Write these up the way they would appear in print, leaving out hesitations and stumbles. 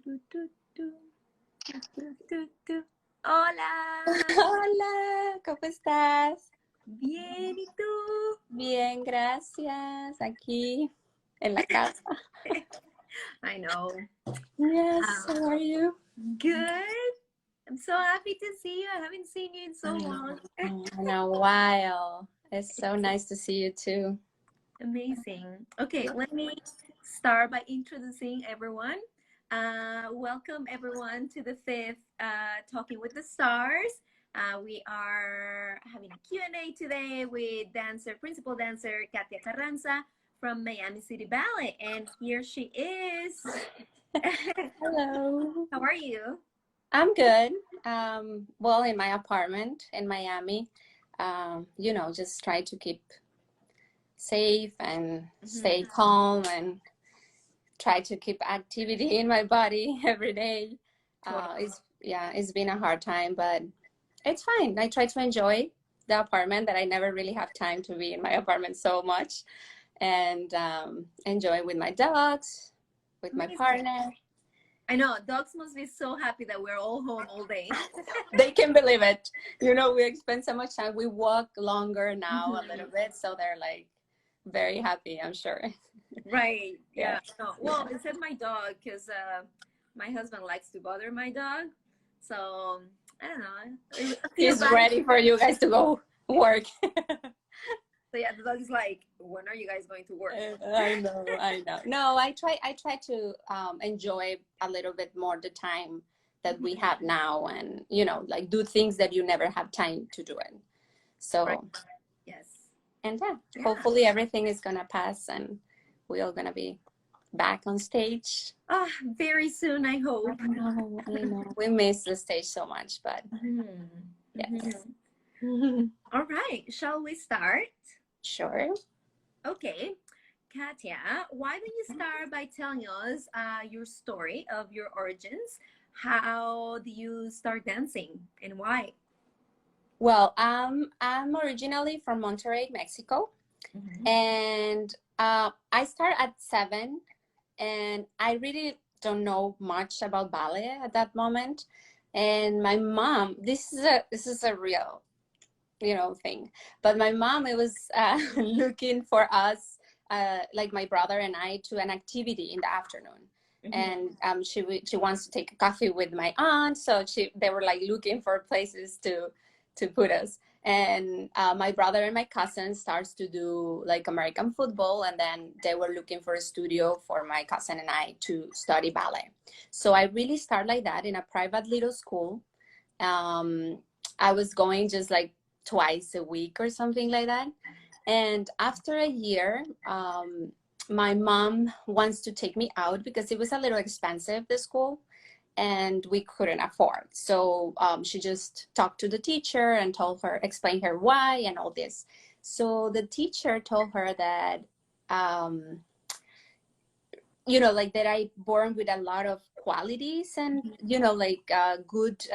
Tu, tu, tu, tu, tu, tu, tu. Hola, Hola, ¿cómo estás? bien, ¿y tú? Bien, gracias. Aquí en la casa. I know. Yes, Um, how are you? Good. I'm so happy to see you. I haven't seen you in so I know, long. in a while. It's so nice to see you too. Amazing. Okay, let me start by introducing everyone. Welcome everyone to the fifth Talking with the Stars. We are having a Q&A today with principal dancer Katia Carranza from Miami City Ballet. And here she is. Hello. How are you? I'm good. Well, in my apartment in Miami, just try to keep safe and stay Mhm. calm and try to keep activity in my body every day. Totally. It's been a hard time, but it's fine. I try to enjoy the apartment that I never really have time to be in my apartment so much and enjoy with my dogs, with my Amazing. partner. I know dogs must be so happy that we're all home all day. They can believe it. We spend so much time. We walk longer now a little Mhm. bit, so they're like very happy, I'm sure. Right. Yeah. Yeah. No. Well, Yeah. except my dog, because my husband likes to bother my dog. So I don't know. A few He's bites. ready for you guys to go work. So yeah, the dog is like, when are you guys going to work? I know, I know. No, I try to enjoy a little bit more the time that we have now and, like do things that you never have time to do it. Right. So, Yes. and yeah, Yeah. hopefully everything is gonna pass and we're all gonna be back on stage. Ah, very soon, I I hope. know, I know. We miss the stage so much, but Mhm. yes. Mhm. All right. Shall we start? Sure. Okay. Katia, why don't you start by telling us your story of your origins? How do you start dancing and why? Well, I'm originally from Monterrey, Mexico, Mhm. and I started at 7, and I really don't know much about ballet at that moment. And my mom, this is a real, thing. But my mom, it was looking for us, like my brother and I, to an activity in the afternoon. Mhm. And she wants to take a coffee with my aunt, so they were like looking for places to put us. And my brother and my cousin starts to do like American football, and then they were looking for a studio for my cousin and I to study ballet. So I really started like that in a private little school. um, I was going just like twice a week or something like that. And after a year, my mom wants to take me out because it was a little expensive, the school, and we couldn't afford. So she just talked to the teacher and explained her why and all this. So the teacher told her that like that I born with a lot of qualities and like good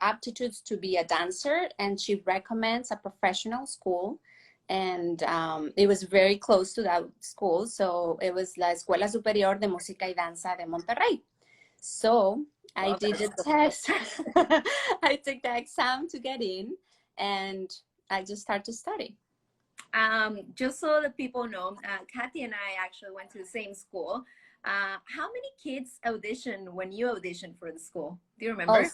aptitudes to be a dancer, and she recommends a professional school. And it was very close to that school, so it was La Escuela Superior de Música y Danza de Monterrey. So I Love did that the school. test. I took the exam to get in, and I just started to study. Just so that people know, Kathy and I actually went to the same school. How many kids auditioned when you auditioned for the school? Do you Oh, remember?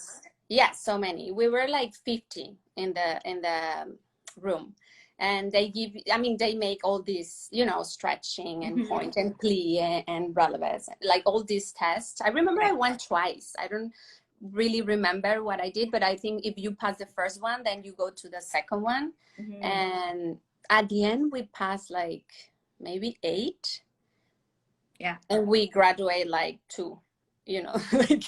yeah, so many. We were like 50 in the room. And they make all these, stretching and Mhm. point and plie and relevance, like all these tests. I remember I Right. went twice. I don't really remember what I did, but I think if you pass the first one, then you go to the second one. Mhm. And at the end, we passed like maybe 8, Yeah. and we graduate like 2. Like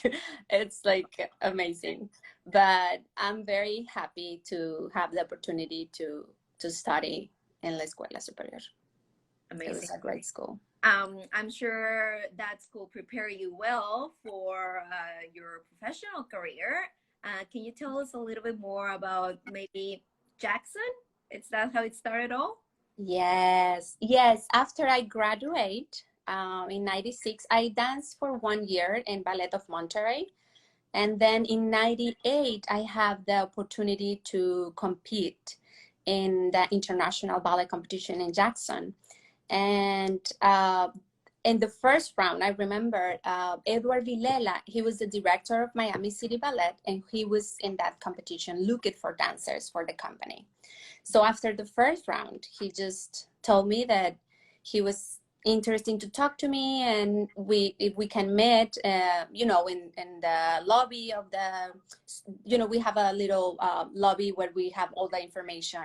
it's like amazing. But I'm very happy to have the opportunity to study in La Escuela Superior. It Amazing. was a great school. I'm sure that school prepared you well for your professional career. Can you tell us a little bit more about maybe Jackson? Is that how it started all? Yes, yes. After I graduate, in 96, I danced for 1 year in Ballet of Monterrey. And then in 98, I have the opportunity to compete in the international ballet competition in Jackson. And in the first round, I remember Edward Villela, he was the director of Miami City Ballet, and he was in that competition looking for dancers for the company. So after the first round, he just told me that he was interesting to talk to me, and if we can meet, in the lobby of the, we have a little lobby where we have all the information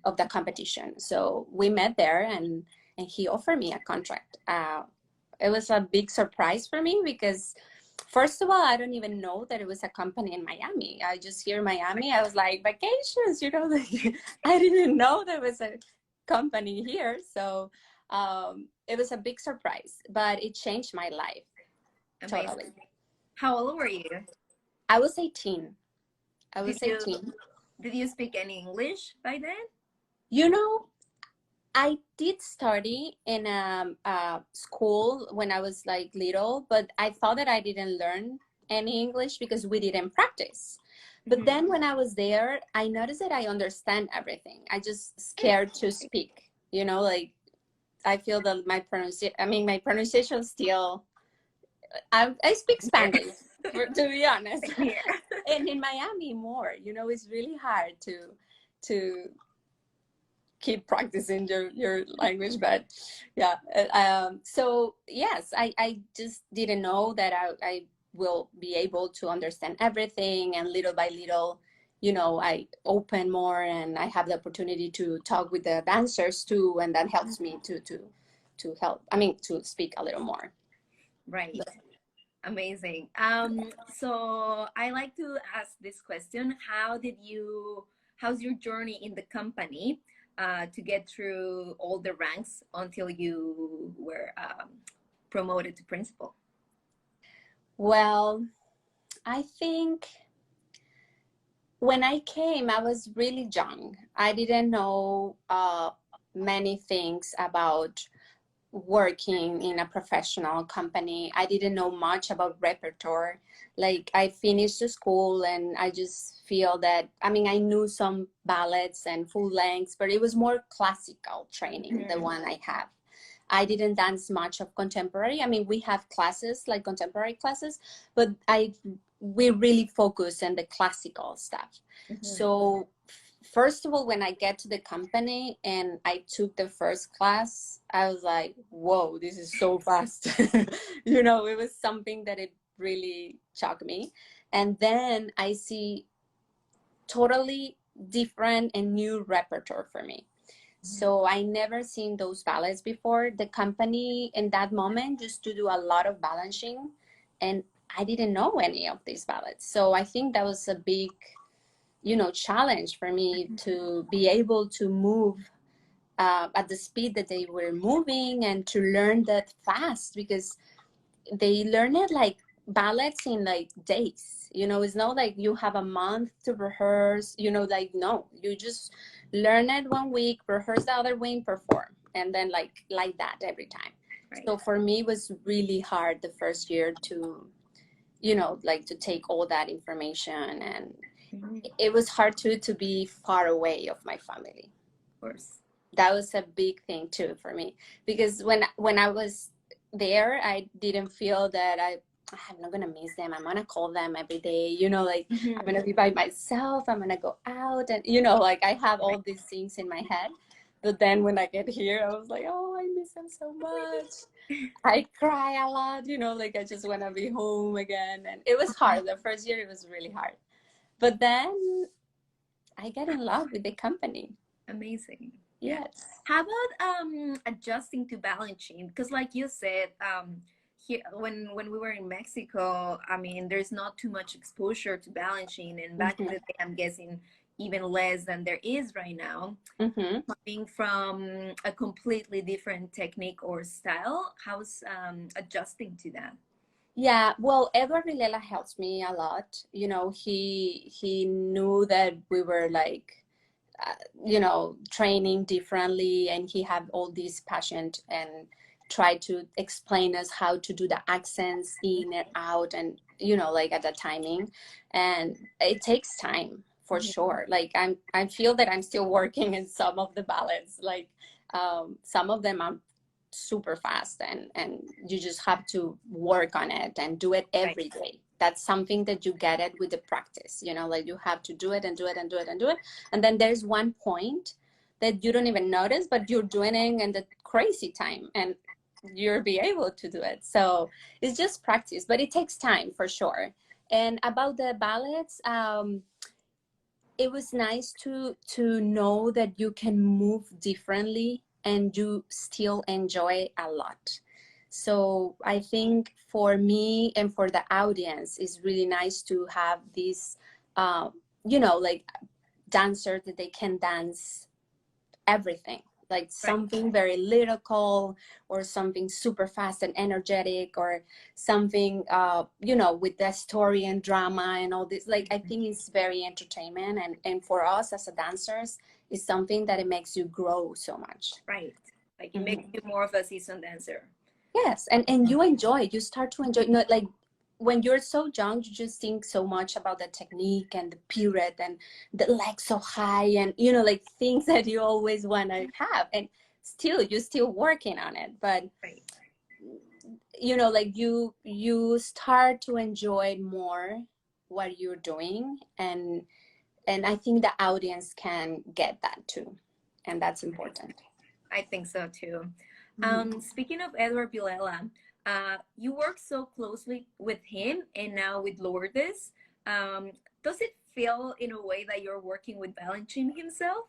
of the competition. So we met there, and he offered me a contract. It was a big surprise for me because, first of all, I don't even know that it was a company in Miami. I just hear Miami. I was like, vacations, like I didn't know there was a company here. So it was a big surprise, but it changed my life. Amazing. Totally. How old were you? I was 18. I was 18. Did you speak any English by then? I did study in a school when I was like little, but I thought that I didn't learn any English because we didn't practice. But then when I was there, I noticed that I understand everything. I just scared to speak, like I feel that my pronunciation still, I speak Spanish, to be honest. And in Miami more, it's really hard to keep practicing your language, but yeah. So yes, I just didn't know that I will be able to understand everything, and little by little, I open more, and I have the opportunity to talk with the dancers too, and that helps me to speak a little more. Right. Amazing. So I like to ask this question: how's your journey in the company to get through all the ranks until you were promoted to principal? Well, I think when I came, I was really young. I didn't know many things about working in a professional company. I didn't know much about repertoire. Like, I finished the school, and I just feel that, I knew some ballets and full lengths, but it was more classical training, the one I have. I didn't dance much of contemporary. We have classes, like contemporary classes, but we really focus on the classical stuff. So first of all, when I get to the company and I took the first class, I was like, whoa, this is so fast. It was something that it really shocked me. And then I see totally different and new repertoire for me. So I never seen those ballets before. The company in that moment used to do a lot of balancing, and I didn't know any of these ballets. So I think that was a big, challenge for me to be able to move at the speed that they were moving, and to learn that fast, because they learn it like ballets in like days. It's not like you have a month to rehearse, no, you just learn it 1 week, rehearse the other week, perform, and then like that every time. Right. So for me, it was really hard the first year to to take all that information, and it was hard to be far away of my family. Of course, that was a big thing too for me, because when I was there, I didn't feel that I'm not gonna miss them. I'm gonna call them every day, I'm gonna be by myself, I'm gonna go out, and I have all these things in my head. But then when I get here, I was like, oh, I miss them so much. I cry a lot, I just want to be home again. And it was hard. The first year, it was really hard. But then I got in love with the company. Amazing. Yes. How about adjusting to balancing? Because like you said, here when we were in Mexico, there's not too much exposure to balancing, and back in the day, I'm guessing even less than there is right now. Coming from a completely different technique or style, how's adjusting to that? Yeah, well, Edward Villela helps me a lot. He knew that we were like, training differently, and he had all this passion, and try to explain us how to do the accents in and out, and like at the timing. And it takes time for sure. Like I feel that I'm still working in some of the ballets. Like some of them are super fast, and you just have to work on it and do it every day. That's something that you get it with the practice, like you have to do it and do it and do it and do it. And then there's one point that you don't even notice, but you're doing it in the crazy time, and you'll be able to do it. So it's just practice, but it takes time for sure. And about the ballets, it was nice to know that you can move differently and you still enjoy a lot. So I think for me and for the audience, it's really nice to have this, like dancer that they can dance everything, like something very lyrical, or something super fast and energetic, or something with the story and drama and all this. Like I think it's very entertainment, and for us as a dancers, it's something that it makes you grow so much. Right. Like it makes you more of a seasoned dancer. Yes, and you start to enjoy, like when you're so young, you just think so much about the technique and the pirouette and the leg so high, and like things that you always want to have, and you're still working on it. But like you start to enjoy more what you're doing, and I think the audience can get that too, and that's important. I think so too. Speaking of Edward Villela, you work so closely with him and now with Lourdes. Does it feel in a way that you're working with Valentin himself?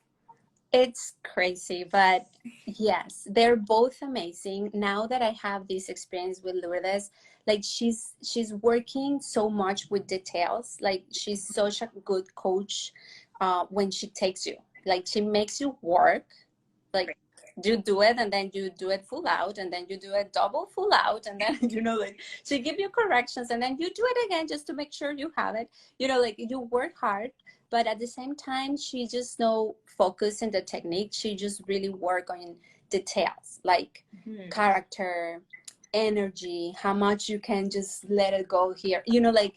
It's crazy, but yes, they're both amazing. Now that I have this experience with Lourdes, like she's working so much with details. Like she's such a good coach when she takes you. Like she makes you work. Like you do it, and then you do it full out, and then you do it double full out, and then like she give you corrections, and then you do it again just to make sure you have it. Like you work hard, but at the same time she just no focus in the technique. She just really work on details, like character, energy, how much you can just let it go here, like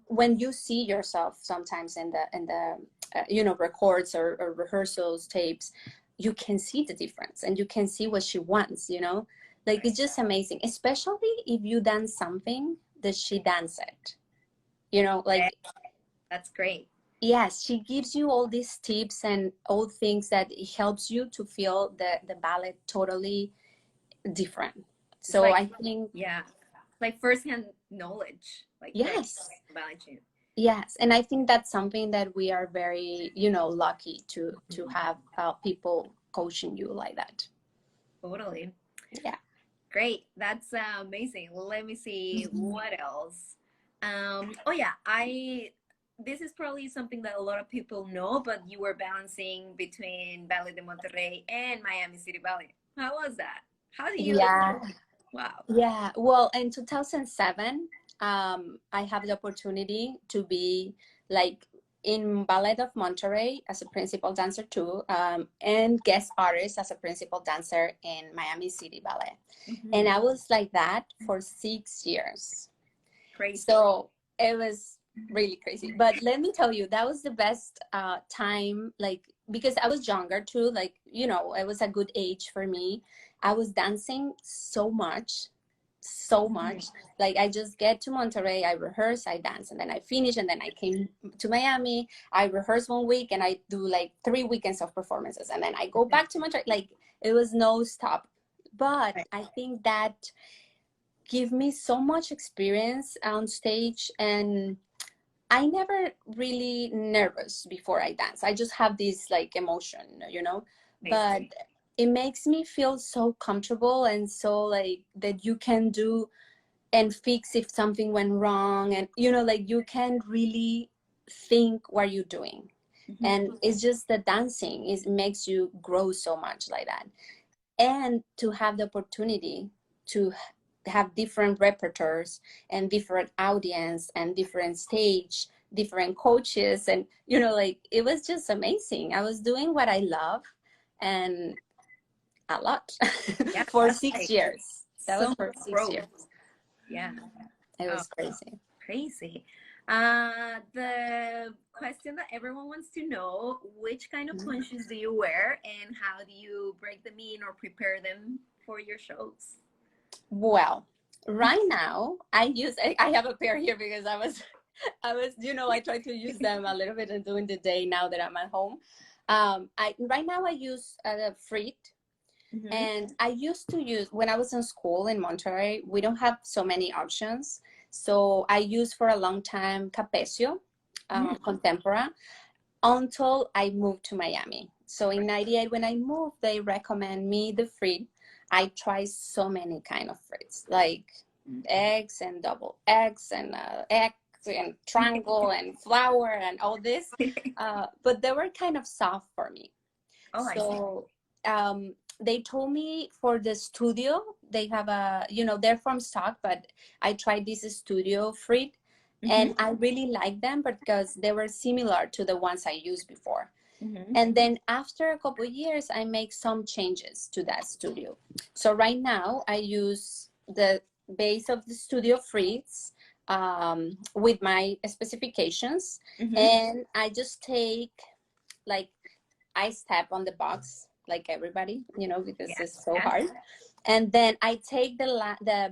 when you see yourself sometimes in the records or rehearsals tapes, you can see the difference, and you can see what she wants, like it's just amazing, especially if you dance something that she danced it, like that's great. Yes, she gives you all these tips and all things that it helps you to feel the ballet totally different. So like, I think like firsthand knowledge, like yes, Valentin. Yes, and I think that's something that we are very, lucky to have people coaching you like that. Totally. Yeah. Great. That's amazing. Let me see what else. Oh yeah, this is probably something that a lot of people know, but you were balancing between Ballet de Monterrey and Miami City Ballet. How was that? How do you? Yeah. Wow. Yeah. Well, in 2007, I have the opportunity to be like in Ballet of Monterrey as a principal dancer too, and guest artist as a principal dancer in Miami City Ballet. And I was like that for 6 years. Crazy. So it was really crazy. But let me tell you, that was the best time, like, because I was younger too, like, it was a good age for me. I was dancing so much. Like I just get to Monterrey, I rehearse, I dance, and then I finish, and then I came to Miami, I rehearse 1 week, and I do like 3 weekends of performances, and then I go back to Monterrey. Like it was no stop. But I think that give me so much experience on stage, and I never really nervous before I dance. I just have this like emotion, but it makes me feel so comfortable, and so like that you can do and fix if something went wrong, and like you can really think what you're doing. And it's just the dancing makes you grow so much like that. And to have the opportunity to have different repertoires and different audience and different stage, different coaches, and like it was just amazing. I was doing what I love, and a lot Yeah, for that's 6 years. That so was much for six growth. years. Yeah. It Oh, was crazy. crazy. The question that everyone wants to know, which kind of Mhm. punches do you wear and how do you break them in or prepare them for your shows? Well, right now I have a pair here because I try to use them a little bit during the day now that I'm at home. I right now I use Freet. Mm-hmm. And I used to use, when I was in school in Monterrey, we don't have so many options. So I used for a long time Capecio, Mm, Contempora, until I moved to Miami. So in right. 98, when I moved, they recommend me the fruit. I tried so many kind of fruits, like eggs and double eggs and eggs and triangle and flour and all this. But they were kind of soft for me. Oh, I see. So they told me for the studio, they have they're from stock, but I tried this studio fruit Mm-hmm. and I really like them because they were similar to the ones I used before. Mm-hmm. And then after a couple of years, I make some changes to that studio. So right now I use the base of the studio fruits with my specifications, Mm-hmm. and I just take like I step on the box like everybody, because Yeah. it's so Yeah. hard. And then I take the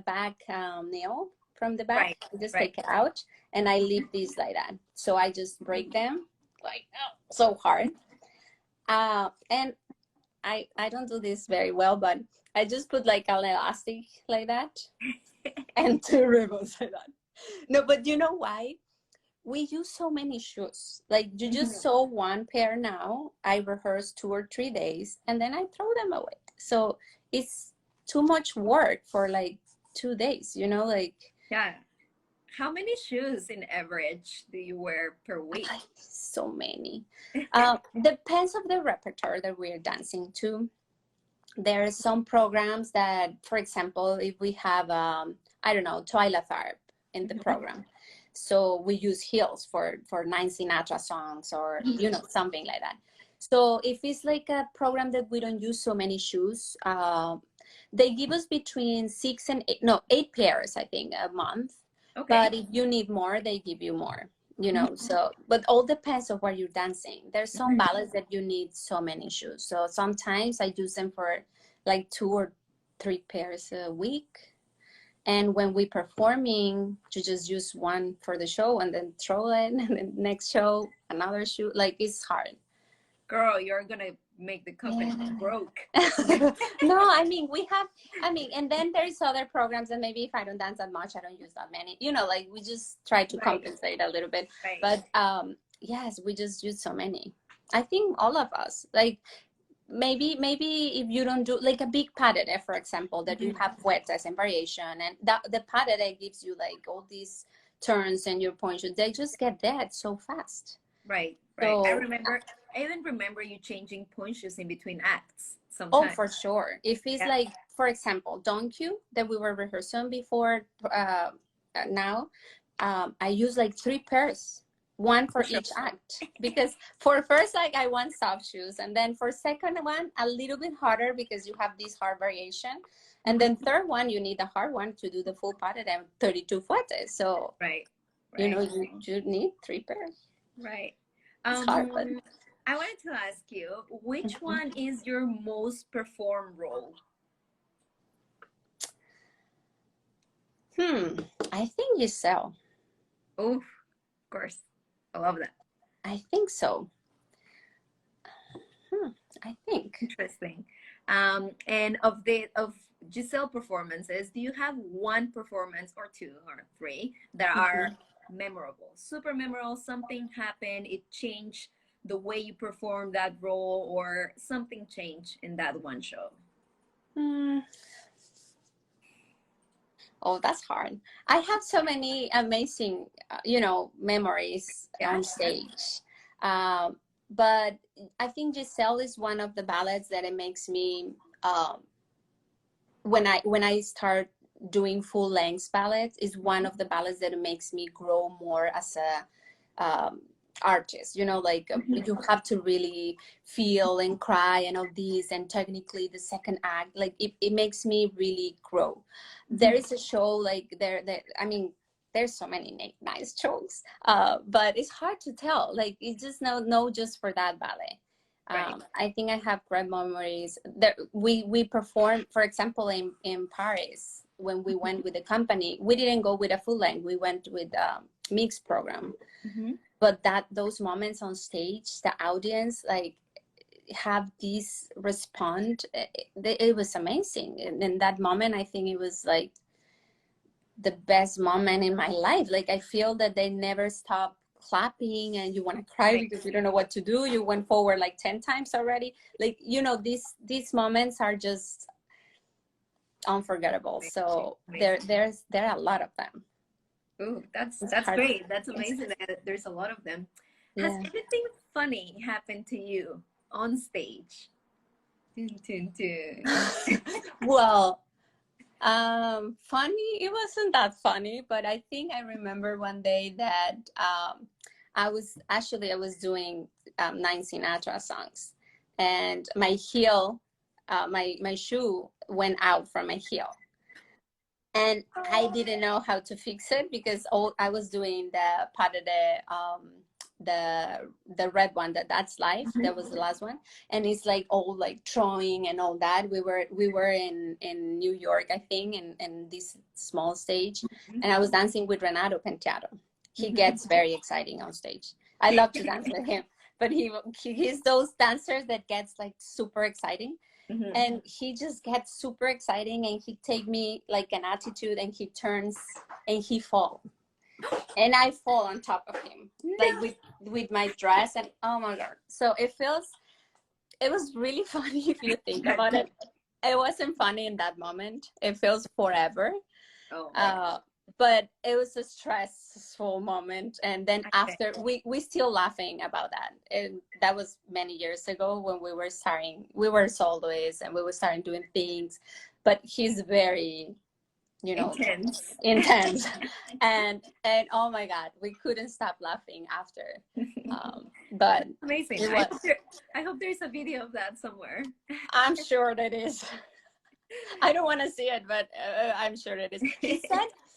back nail from the back, Right. I just Right. take it out, and I leave these like that. So I just break them like so hard. And I don't do this very well, but I just put like an elastic like that and two ribbons like that. No, but you know why? We use so many shoes. Like you just Mhm. sew one pair now. I rehearse 2 or 3 days and then I throw them away. So it's too much work for like 2 days, like Yeah. How many shoes in average do you wear per week? so many. Depends of the repertoire that we're dancing to. There are some programs that, for example, if we have, I don't know, Twyla Tharp in the Mhm. program, so we use heels for 9 Sinatra songs or, something like that. So if it's like a program that we don't use so many shoes, they give us between 6 and 8, no, 8 pairs, I think, a month. Okay. But if you need more, they give you more, Mhm. so, but all depends on where you're dancing. There's some Mhm. ballets that you need so many shoes. So sometimes I use them for like 2 or 3 pairs a week. And when we performing, you just use one for the show and then throw it, and then next show another shoe. Like it's hard. Girl, you're gonna make the company Yeah. broke. No, I mean and then there's other programs that maybe if I don't dance that much, I don't use that many. Like we just try to Right. compensate a little bit. Right. But yes, we just use so many. I think all of us, like maybe if you don't do like a big padded, for example, that you Mhm. have fuertes and variation, and that the padded gives you like all these turns and your points, they just get dead so fast. Right. Right. I So remember. I even remember you changing punches in between acts oh, sometimes. for sure. If it's Yeah. like, for example, Don't You that we were rehearsing before, now, I use like 3 pairs, one For for sure. each act. Because for first, like I want soft shoes, and then for second one, a little bit harder because you have this hard variation, and then Mhm. third one, you need a hard one to do the full pattern and 32 fuertes. So Right. Right. you need 3 pairs. Right. It's hard, but. I wanted to ask you, which one is your most performed role? I think Giselle. Oh, of course. I love that. I think so. I think. Interesting. And of Giselle performances, do you have one performance or two or three that are Mhm. memorable, super memorable? Something happened, it changed the way you perform that role, or something changed in that one show? Hmm. Oh, that's hard. I have so many amazing, memories Yeah. on stage. Um, but I think Giselle is one of the ballads that it makes me, when I start doing full length ballads, is one of the ballads that it makes me grow more as a artist, you know, like you have to really feel and cry and all these, and technically the second act, like it makes me really grow. There is a show like I mean, there's so many nice shows, but it's hard to tell, like it's just no just for that ballet. Right. I think I have great memories that we performed, for example, in Paris. When we went with the company, we didn't go with a full length, we went with a mixed program. But those moments on stage, the audience like have this respond, it was amazing. And in that moment, I think it was like the best moment in my life. Like I feel that they never stop clapping, and you want to cry because you don't know what to do. You went forward like 10 times already. Like, you know, these moments are just unforgettable. So there are a lot of them. Oh, that's great. That's amazing that there's a lot of them. Has anything funny happened to you on stage? Well, funny, it wasn't that funny, but I think I remember one day that I was doing 9 Sinatra songs, and my heel, my shoe went out from my heel, and I didn't know how to fix it because I was doing the pas de the red one, that's life, that was the last one, and it's like all like throwing and all that. We were in New York, I think, in this small stage, and I was dancing with Renato Penteado. He gets very exciting on stage. I love to dance with him, but he's those dancers that gets like super exciting. And he just gets super exciting, and he take me like an attitude, and he turns and he fall, and I fall on top of him, like with my dress, and oh my god! So it was really funny if you think about it. It wasn't funny in that moment. It feels forever. But it was a stressful moment, and then after we still laughing about that. And that was many years ago when we were soloists and we were starting doing things. But he's very, you know, intense. and oh my god, we couldn't stop laughing after. But amazing. I hope there's a video of that somewhere. I'm sure that is. I don't want to see it, but I'm sure it is.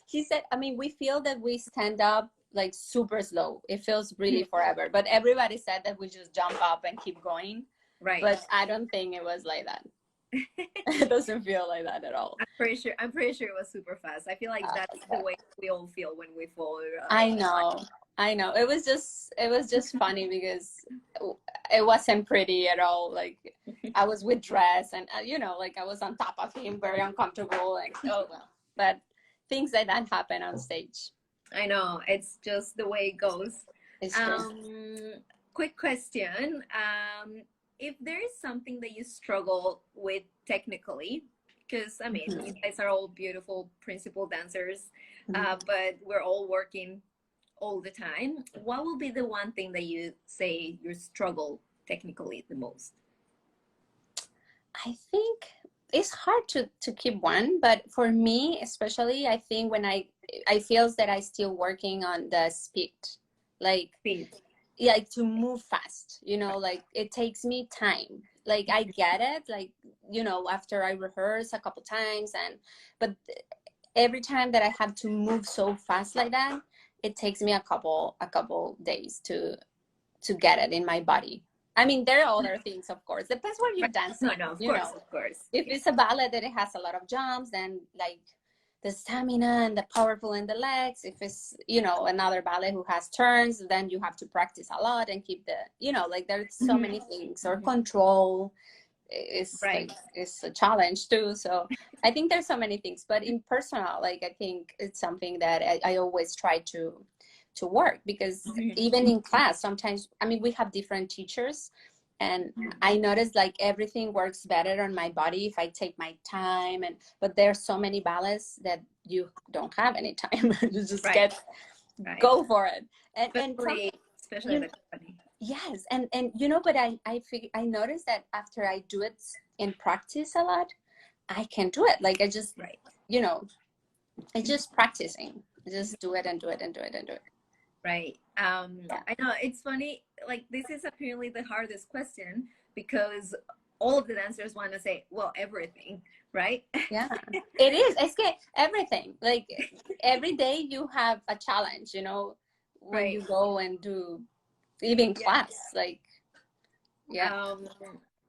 He said, I mean, we feel that we stand up like super slow. It feels really forever. But everybody said that we just jump up and keep going. Right. But I don't think it was like that. It doesn't feel like that at all. I'm pretty sure it was super fast. I feel like that's the way we all feel when we fall. I know. It was just funny because it wasn't pretty at all. Like I was with dress, and you know, like I was on top of him, very uncomfortable. Like, oh well. But things like that happen on stage. I know, it's just the way it goes. It's true. Quick question. If there is something that you struggle with technically, because I mean, you guys are all beautiful principal dancers, but we're all working all the time. What will be the one thing that you say you struggle technically the most? I think it's hard to keep one, but for me especially, I think when I feel that I still working on the speed, like like to move fast, you know, like it takes me time. Like I get it, like, you know, after I rehearse a couple times, but every time that I have to move so fast like that, it takes me a couple days to get it in my body. I mean, there are other things, of course. Depends what you dance. No, of course. If it's a ballet that it has a lot of jumps, then like the stamina and the powerful in the legs. If it's, you know, another ballet who has turns, then you have to practice a lot and keep the, you know, like there's so many things. Or control is like, it's a challenge too. So I think there's so many things. But in personal, like I think it's something that I always try to work, because even in class sometimes, I mean, we have different teachers, and I notice like everything works better on my body if I take my time, but there's so many ballets that you don't have any time. You just go for it, and especially the company. Yes, and you know, but I noticed that after I do it in practice a lot, I can do it. Like I just you know, it's just practicing, just do it and do it and do it and do it. Right. Yeah. I know it's funny. Like this is apparently the hardest question because all of the dancers want to say, well, everything, right? Yeah, it is. Es que everything, like every day you have a challenge, you know, when Right. you go and do even Yeah. class, like, yeah. Um,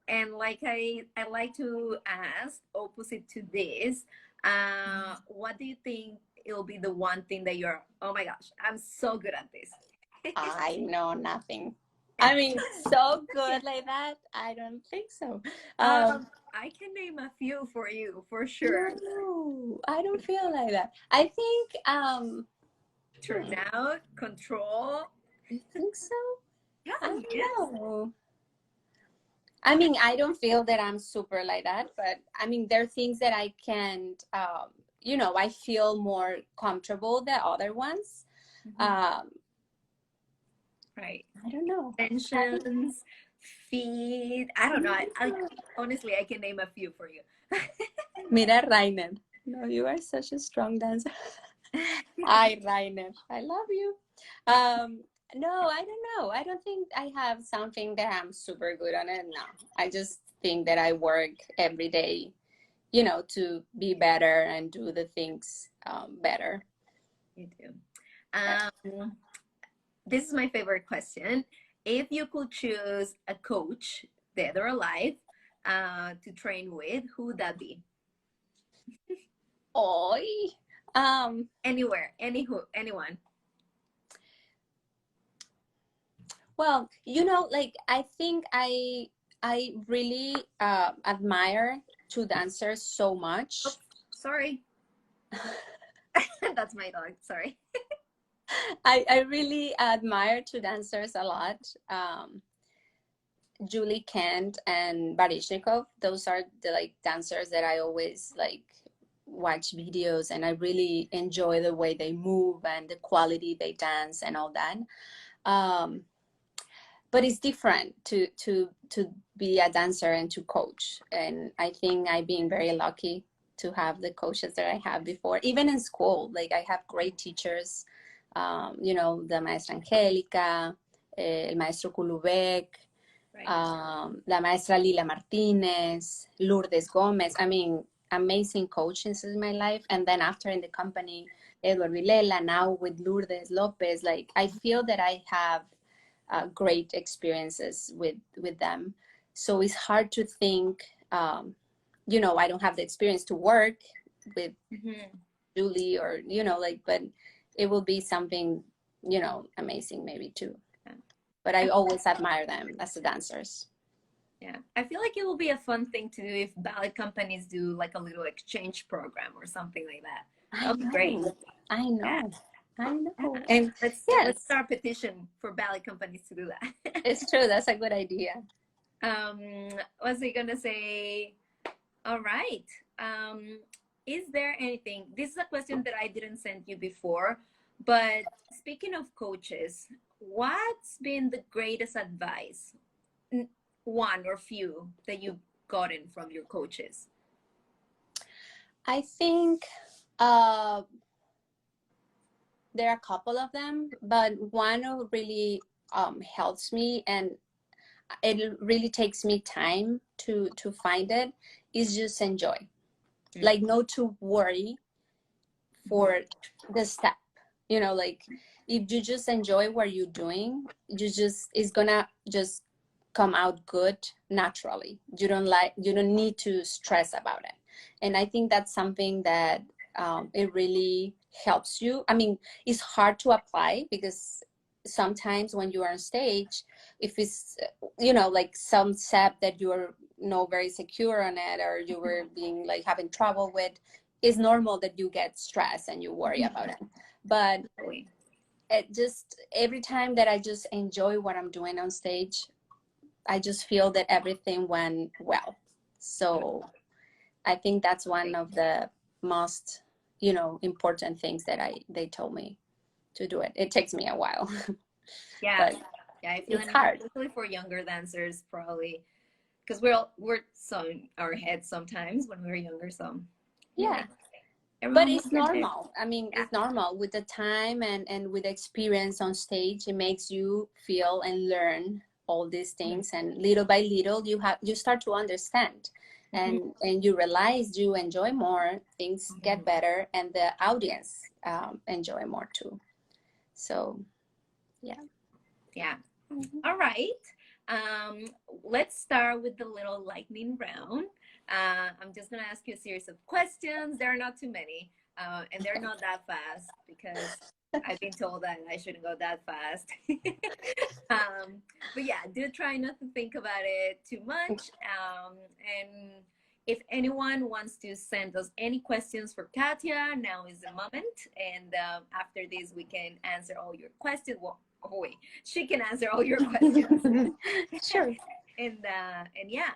and like I like to ask opposite to this, what do you think it'll be the one thing that you're, oh my gosh, I'm so good at this. I know nothing. I mean, so good like that. I don't think so. Um, I can name a few for you for sure. no, I don't feel like that. I think, Turn out, control. you think so? Yeah, I don't yes. know. I mean, I don't feel that I'm super like that, but I mean, there are things that I can't, you know, I feel more comfortable than other ones. Um, Right. I don't know. Tensions, feet. I don't know. I honestly I can name a few for you. Mira, Rainer. No, you are such a strong dancer. Hi, Rainer. I love you. No, I don't know. I don't think I have something that I'm super good on it. No, I just think that I work every day, you know, to be better and do the things better. You do. This is my favorite question. If you could choose a coach, dead or alive, to train with, who would that be? Oi. Anywhere, anyone. Well, you know, like I think I really admire two dancers so much. Oops, sorry. That's my dog. Sorry. I really admire two dancers a lot. Julie Kent and Barishnikov. Those are the like dancers that I always like watch videos, and I really enjoy the way they move and the quality they dance and all that. Um, but it's different to be a dancer and to coach, and I think I've been very lucky to have the coaches that I have before. Even in school, like I have great teachers. You know, the maestra Angélica, el maestro Kulubek, Right. la maestra Lila Martinez, Lourdes Gomez. I mean, amazing coaches in my life. And then after in the company, Edward Vilela, now with Lourdes Lopez, like I feel that I have great experiences with them. So it's hard to think, you know, I don't have the experience to work with Julie or, you know, like, but it will be something, you know, amazing maybe too. But I always admire them as the dancers. Yeah, I feel like it will be a fun thing to do if ballet companies do like a little exchange program or something like that. I That would be great. know. I Yeah. know. I know. Yeah. And Let's yes, start a petition for ballet companies to do that. it's true. That's a good idea. Was I gonna say? All right. Um, is there anything? This is a question that I didn't send you before, but speaking of coaches, what's been the greatest advice, one or few, that you've gotten from your coaches? I think there are a couple of them, but one who really helps me, and it really takes me time to find it, is just enjoy. Like, not to worry for the step, you know, like if you just enjoy what you're doing, you just, it's gonna just come out good naturally. You don't need to stress about it. And I think that's something that it really helps you. I mean, it's hard to apply because sometimes when you are on stage, if it's, you know, like some step that you're not very secure on it, or you were being like having trouble with, it's normal that you get stressed and you worry about it. But it just, every time that I just enjoy what I'm doing on stage, I just feel that everything went well. So I think that's one of the most, you know, important things that they told me to do it. It takes me a while. Yeah, But yeah, I feel it's like hard. especially for younger dancers, probably because we're so in our heads sometimes when we were younger. So Yeah. But Everyone it's move your head. normal. I mean, Yeah. it's normal with the time and with experience on stage. It makes you feel and learn all these things, and little by little, you start to understand, and you realize you enjoy more. Things get better, and the audience enjoy more too. So, yeah. Yeah. All right. Let's start with the little lightning round. I'm just gonna ask you a series of questions. There are not too many, and they're not that fast because I've been told that I shouldn't go that fast. But yeah, do try not to think about it too much. And if anyone wants to send us any questions for Katia, now is the moment. And after this, we can answer all your questions. Well, oh wait, she can answer all your questions. Sure. And yeah,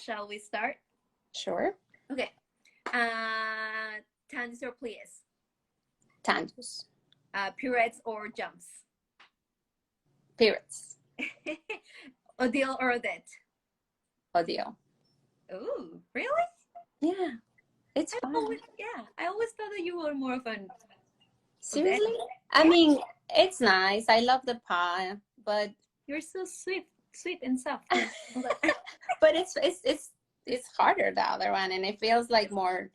shall we start? Sure. Okay. Tangents or plies? Tangents. Pirouettes or jumps? Periods. Odile or Odette? Audio. Oh, really? Yeah, it's fun. I always thought that you were more of an Seriously? Odette. I mean, it's nice. I love the pie, but You're so sweet and soft. but it's harder, the other one, and it feels like more,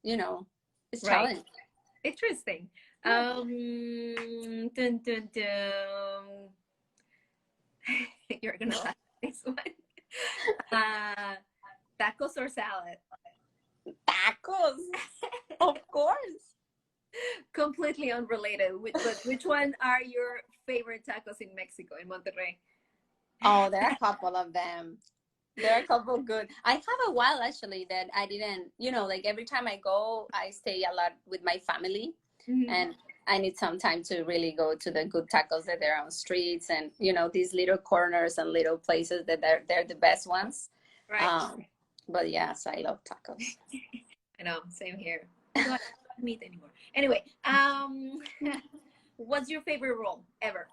it's Right. challenging. Interesting. Dun, dun, dun. You're gonna laugh at this one. Tacos or salad? Tacos, of course. Completely unrelated. But which one are your favorite tacos in Mexico, in Monterrey? Oh, there are a couple of them. There are a couple good. I have a while actually that I didn't, like every time I go, I stay a lot with my family, and I need some time to really go to the good tacos that they're on streets, and these little corners and little places that they're the best ones. Right. But yes, I love tacos. I know, same here. I don't meat anymore. Anyway, what's your favorite role ever?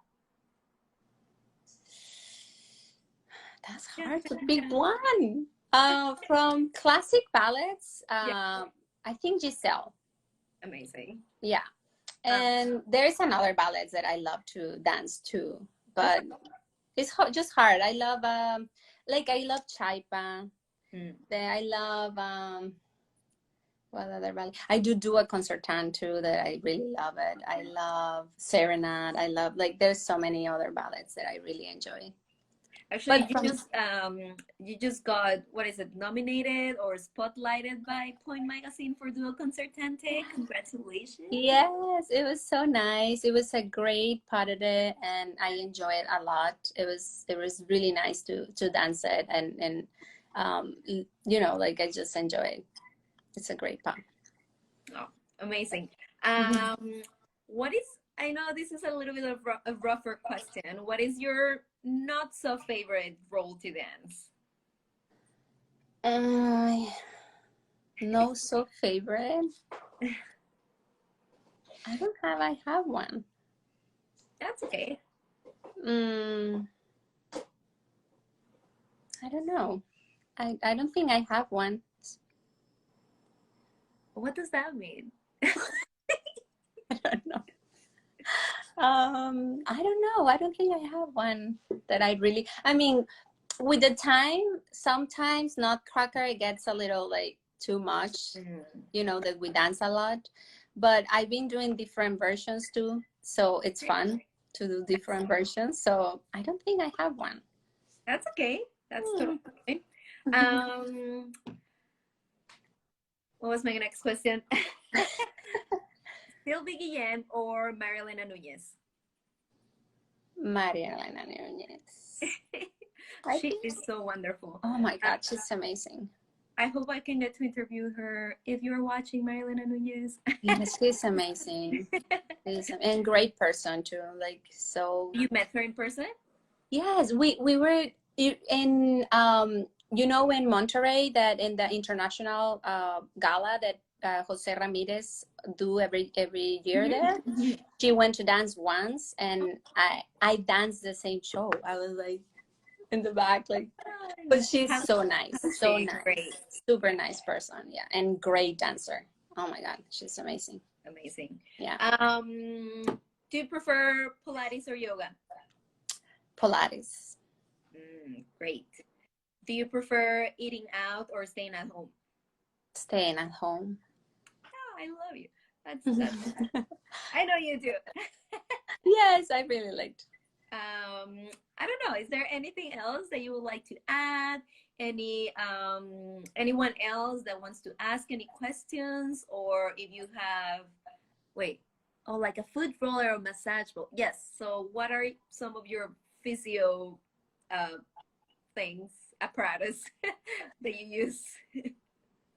That's hard to pick one. From classic ballets, I think Giselle. Amazing. Yeah. And there's another ballets that I love to dance to, but it's just hard. I love I love Chaipa. I love what other ballet? I do a concertan too that I really love it. I love Serenade. I love there's so many other ballets that I really enjoy. Actually, you just got, what is it, nominated or spotlighted by Point Magazine for Duo Concertante. Congratulations. Yes, it was so nice. It was a great part of it, and I enjoyed it a lot. It was really nice to dance it, and I just enjoy it. It's a great part. Oh, amazing. I know this is a little bit of a rougher question. What is your not so favorite role to dance? No so favorite. I have one. That's okay. I don't know. I don't think I have one. What does that mean? I don't know. I don't know. I don't think I have one that I mean, with the time, sometimes Nutcracker, it gets a little too much, that we dance a lot, but I've been doing different versions too. So it's fun to do different versions. So I don't think I have one. That's okay. That's totally okay. What was my next question? Sylvie Guillem or Marilena Núñez? Marilena Núñez. She is so wonderful. Oh my God, she's amazing. I hope I can get to interview her if you're watching, Marilena Núñez. Yes, she's amazing. And great person too. So. You met her in person? Yes, we were in in Monterrey, that in the international gala that Jose Ramirez do every year there. She went to dance once, and I danced the same show. I was in the back, but she's so nice, so nice, great. Super nice person, yeah, and great dancer. Oh my God, she's amazing. Amazing. Yeah. Do you prefer Pilates or yoga? Pilates. Great. Do you prefer eating out or staying at home? Staying at home. Oh, I love you. That's I know you do. Yes, I really liked. I don't know. Is there anything else that you would like to add? Anyone else that wants to ask any questions, or if you have, wait, oh, like a foot roller or massage ball? Yes. So, what are some of your physio things, apparatus that you use?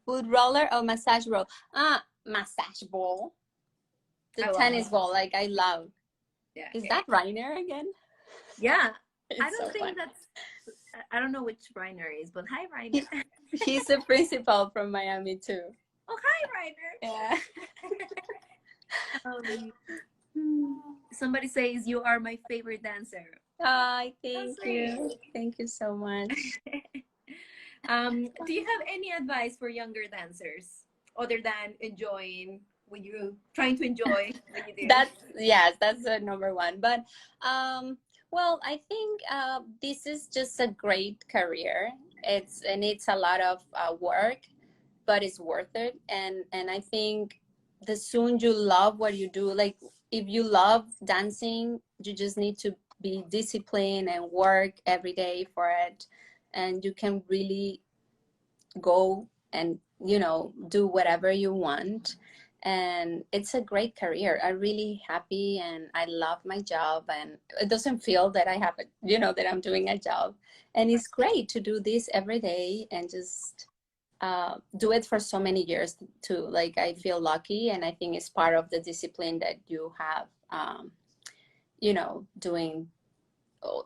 Foot roller or massage roll? Massage ball. The I love tennis it. ball, like I love. Yeah. Is that Rainer again? Yeah. I It's don't so think fun. that's. I don't know which Reiner is, but hi, Reiner. He's the principal from Miami too. Oh, hi, Reiner. Yeah. Somebody says you are my favorite dancer. Thank you. Thank you so much. Do you have any advice for younger dancers other than enjoying when you trying to enjoy what you do? That's the number one. But well, I think this is just a great career. It needs a lot of work, but it's worth it. And I think the soon you love what you do, like if you love dancing, you just need to be disciplined and work every day for it, and you can really go and do whatever you want. And it's a great career. I'm really happy and I love my job, and it doesn't feel that I have that I'm doing a job. And it's great to do this every day and just do it for so many years too. Like I feel lucky, and I think it's part of the discipline that you have, doing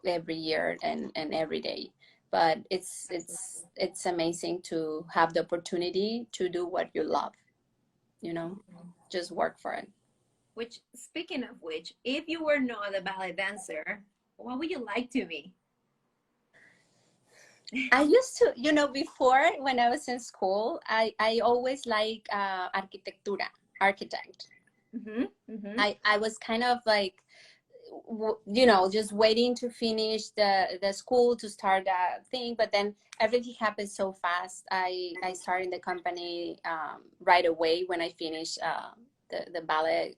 every year and every day. But it's amazing to have the opportunity to do what you love, just work for it. Which, speaking of which, if you were not a ballet dancer, what would you like to be? I used to, before when I was in school, I always like arquitectura, architect. Mm-hmm, mm-hmm. I was kind of like, just waiting to finish the school to start that thing, but then everything happened so fast. I started the company right away when I finished the ballet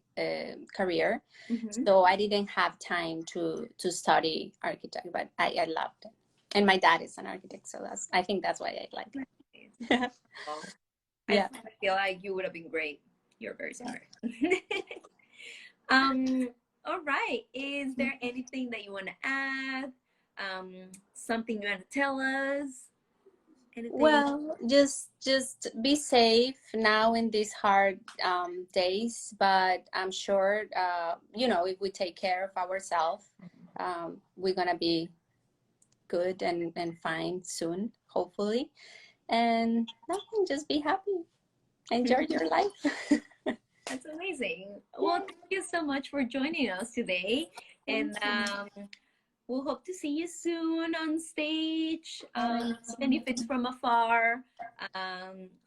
career. Mm-hmm. So I didn't have time to study architect, but I loved it. And my dad is an architect, so I think that's why I like it. Oh, Yeah. I feel like you would have been great. You're very smart. All right. Is there anything that you want to add? Something you want to tell us? Anything? Well, just be safe now in these hard days, but I'm sure if we take care of ourselves, we're gonna be good and fine soon, hopefully. And nothing, just be happy, enjoy your life. That's amazing. Well, thank you so much for joining us today, and we'll hope to see you soon on stage, even if it's from afar.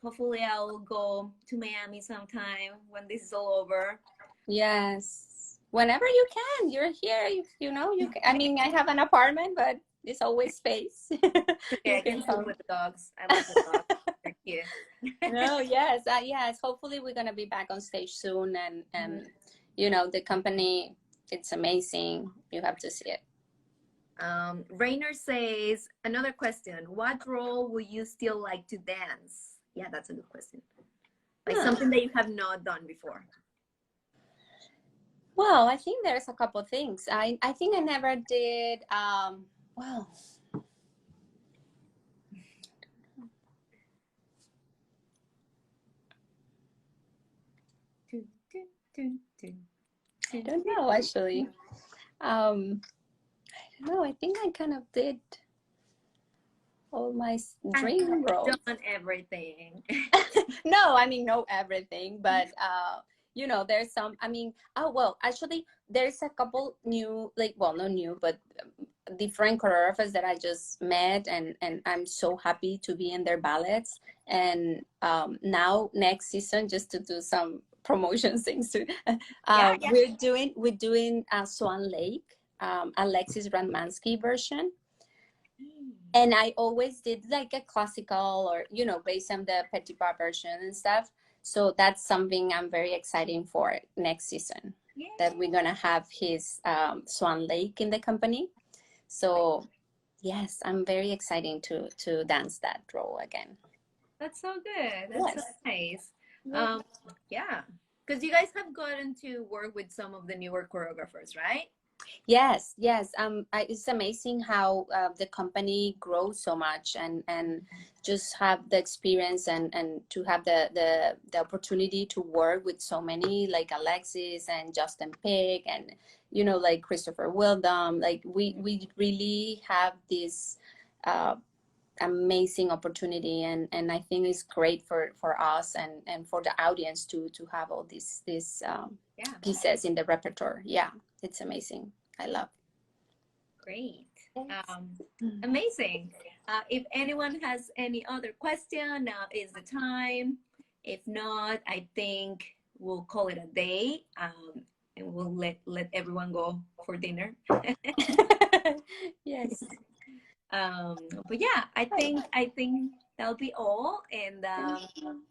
Hopefully, I'll go to Miami sometime when this is all over. Yes, whenever you can, you're here. You can. I mean, I have an apartment, but it's always space. Okay, I can swim with the dogs. I love the dogs. They're cute. No, yes, yes. Hopefully, we're gonna be back on stage soon, and the company, it's amazing. You have to see it. Rainer says, another question. What role would you still like to dance? Yeah, that's a good question. Like something that you have not done before. Well, I think there's a couple things. I think I never did. Well, I don't know actually. I don't know. I think I kind of did all my dream roles. Done everything. No, I mean, know everything, but there's some. I mean, well, actually, there's a couple new, like, well, not new, but different choreographers that I just met, and I'm so happy to be in their ballets. And now next season, just to do some promotion things too, Yeah, yeah. we're doing Swan Lake, Alexis Brandmansky version. And I always did like a classical, or based on the Petit Pas version and stuff. So that's something I'm very excited for next season. Yeah. That we're gonna have his Swan Lake in the company. So yes, I'm very excited to dance that role again. That's so good. That's so Yes. nice. Yeah. Yeah, because you guys have gotten to work with some of the newer choreographers, right? Yes, yes. It's amazing how the company grows so much, and just have the experience, and to have the opportunity to work with so many, like Alexis and Justin Pig, and like Christopher Wildom. Like we really have this amazing opportunity, and I think it's great for us, and for the audience to have all these Yeah. pieces in the repertoire. Yeah, it's amazing. I love. Great. Amazing. If anyone has any other question, now is the time. If not, I think we'll call it a day, and we'll let everyone go for dinner. Yes. But yeah, I think that'll be all. And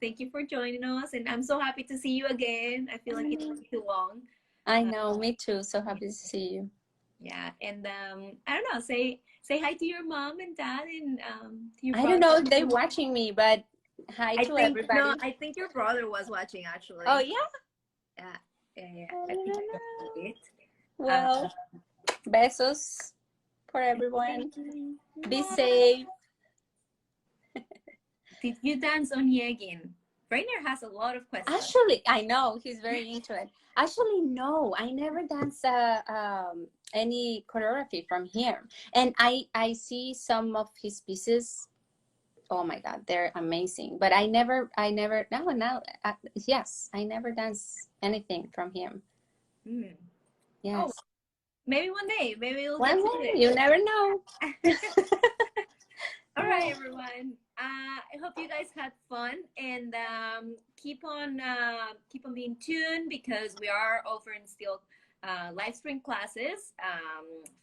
thank you for joining us. And I'm so happy to see you again. I feel like it's been too long. I know, me too. So happy to see you. Yeah, and I don't know. Say hi to your mom and dad, and to your I don't brother. know if they're watching me, but hi I to think everybody. no. I think your brother was watching actually. Oh yeah. Yeah, yeah. I think he watched it. Well, besos for everyone. Be safe. Did you dance on Yegin? Rainer has a lot of questions. Actually, I know he's very into it. Actually, no, I never dance any choreography from here, and I see some of his pieces. Oh my God, they're amazing. But I never. No, yes, I never dance anything from him. Hmm. Yes. Oh, maybe one day. Maybe we'll One get to day, it. you never know. All right, everyone. I hope you guys had fun, and keep on being tuned, because we are offering still live stream classes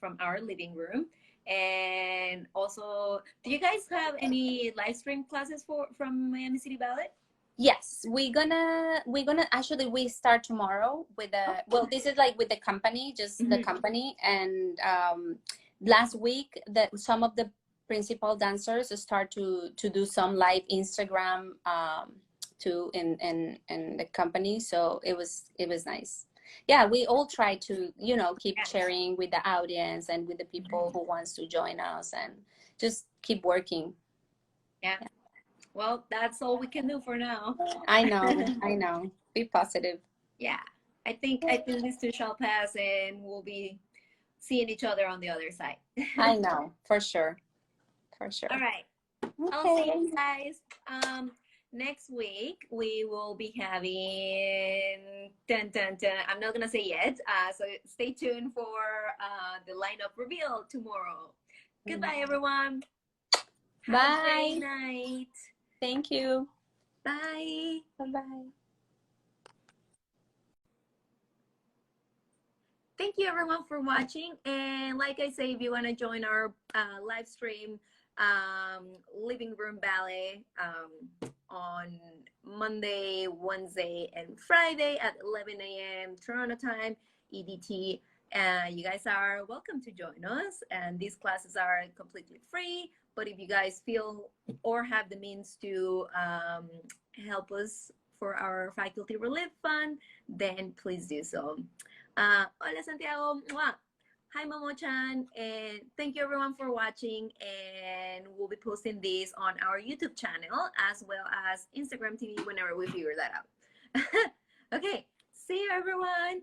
from our living room. And also, do you guys have any live stream classes from Miami City Ballet? Yes, we're gonna actually we start tomorrow with the well, this is like with the company, just the company, and last week that some of the principal dancers start to do some live Instagram too in the company, so it was nice. Yeah, we all try to keep sharing with the audience and with the people who wants to join us, and just keep working. Yeah. Well, that's all we can do for now. I know. Be positive. Yeah. I think this too shall pass, and we'll be seeing each other on the other side. I know, for sure. For sure. All right. I'll see Okay. you guys. Next week we will be having dun, dun, dun. I'm not gonna say yet. So stay tuned for the lineup reveal tomorrow. Goodbye, everyone. Have a Bye. great night. Thank you. Bye. Bye-bye. Thank you, everyone, for watching. And like I say, if you want to join our live stream living room ballet on Monday, Wednesday, and Friday at 11 a.m. Toronto time, EDT. You guys are welcome to join us. And these classes are completely free. But if you guys feel or have the means to help us for our faculty relief fund, then please do so. Hola, Santiago. Mwah. Hi, Momo-chan, and thank you everyone for watching, and we'll be posting this on our YouTube channel as well as Instagram TV whenever we figure that out. Okay, see you everyone.